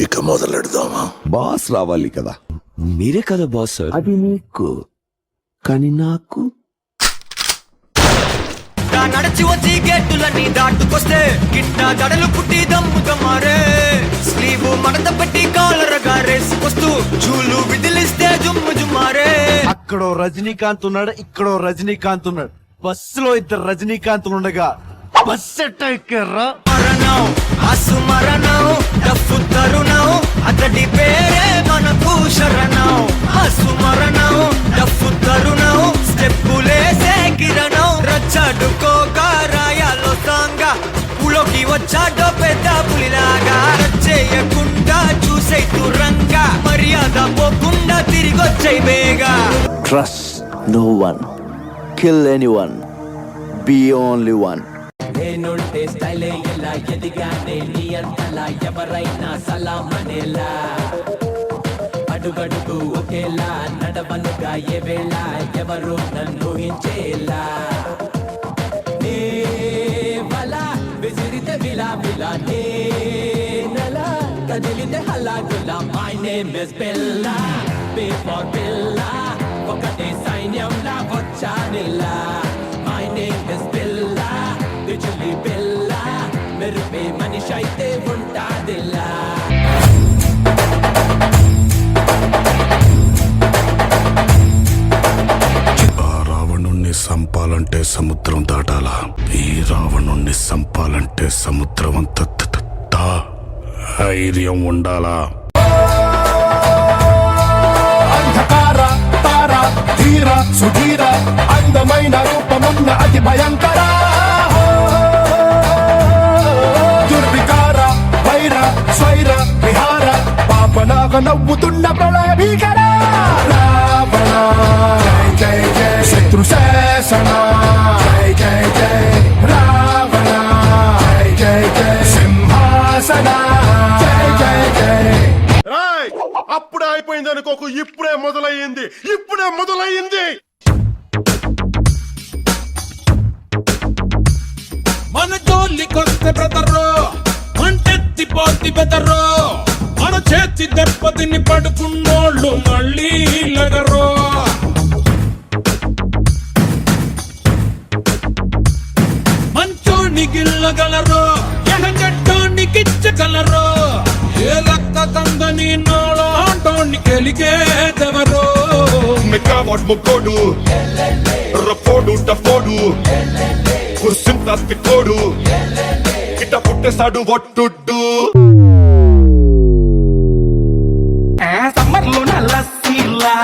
ఇక మొదలెడదామా? బాస్ రావాలి కదా. మీరే కదా బాస్ సార్. అది నీకు, కానీ నాకు నడిచి వచ్చి గేటులన్నీ దాటుకొస్తే గిట్ట గడలు పుట్టి దమ్ముగా మారే స్లీవ్ మడత పెట్టి కాలరగా రేసుకొస్తూ చూలు విదిలిస్తే జుమ్ము జుమ్మారే. అక్కడో రజనీకాంత్ ఉన్నాడు, ఇక్కడో రజనీకాంత్ ఉన్నాడు. బస్సులో ఇద్దరు రజనీకాంత్ ఉండగా బస్సు ఎట్ట ఎక్కారా? మరణం ఆసు మరణం డఫు తరుణం అతడి పేరే మనకు శరణం. ఆసు మరణం డఫు తరుణం స్టెప్పులేసే కిరణం రచ్చడుకోగారాయాలో సాంగా పులోకి వచ్చాడో పెద్ద పులిలాగా రచ్చేయకుండా చూసే తురంగా మర్యాద పోకుండా తిరిగొచ్చే బేగా. Trust no one, kill anyone, be only one. నేనుంటే స్టైలే ఎలా ఎదిగానే నీ అంతలా ఎవరైనా సలామనేలా అడుగడుగు ఒకేలా నడవనుగా ఏ వేళ ఎవరు నన్ను ఊహించేలా నే వలా విసిరితే విలా విలా నే నలా కదిలితే హల్లాగులా. My name is Billa B for బిల్లా ఒకటే సైన్యంలా వచ్చానిలా. మై నేమ్ ఇస్ బిల్లా బిజులి బిల్లా మెరుపే మనిషి అయితే ఉంటాదిలా. రావణుణ్ణి సంపాలంటే సముద్రం దాటాలా? ఈ రావణుణ్ణి సంపాలంటే సముద్రం అంత ధైర్యం ఉండాలా? అంధకార తార ధీర సుధీర అందమైన రూపమున్న అతి భయంకర దుర్వికార వైర స్వైర విహార పాపనాగ నవ్వుతున్న ప్రళయ భీకర రావణ జయ జయ శత్రు శాసన జయ జయ జయ రావణ జయ జయ జయ సింహాసన జయ జయ జయ. అప్పుడే అయిపోయింది అనుకోకు, ఇప్పుడే మొదలయ్యింది, ఇప్పుడే మొదలయ్యింది. మన జోలికొస్తే బ్రదరు మంటెత్తిపోతి బెదరు. మన చేతి దెబ్బతిని పడుకున్నోళ్ళు మళ్ళీ లగరు. మంచోని గిల్లగలరు, ఎహగట్టోనికిచ్చగలరు. ఏ లక్క కందని నోళ ఆటోని గెలిగేదెవరు? మెక్కావాట్ మొక్కోడు రఫోడు టఫోడు కుర్సింతాస్ పిక్కోడు ఇట్ట పుట్టేశాడు ఒట్టుడ్డు. సమ్మర్ లోన లస్సీలా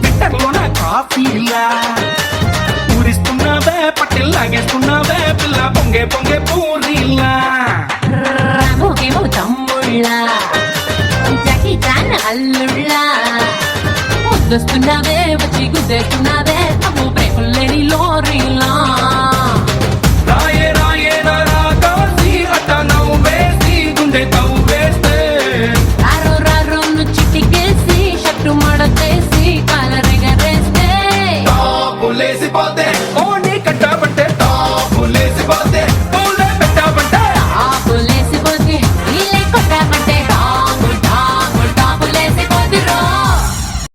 వింటర్ లోన కాఫీలా ఊరిస్తున్నావే పట్టిల్లాగేస్తున్నావే పిల్ల పొంగే పొంగే పూరీలా. రామోకేమో తమ్ముళ్ళ జాకి చాన్ అల్లుళ్ళ ముద్దొస్తున్నావే వచ్చి గుద్దేస్తున్నావే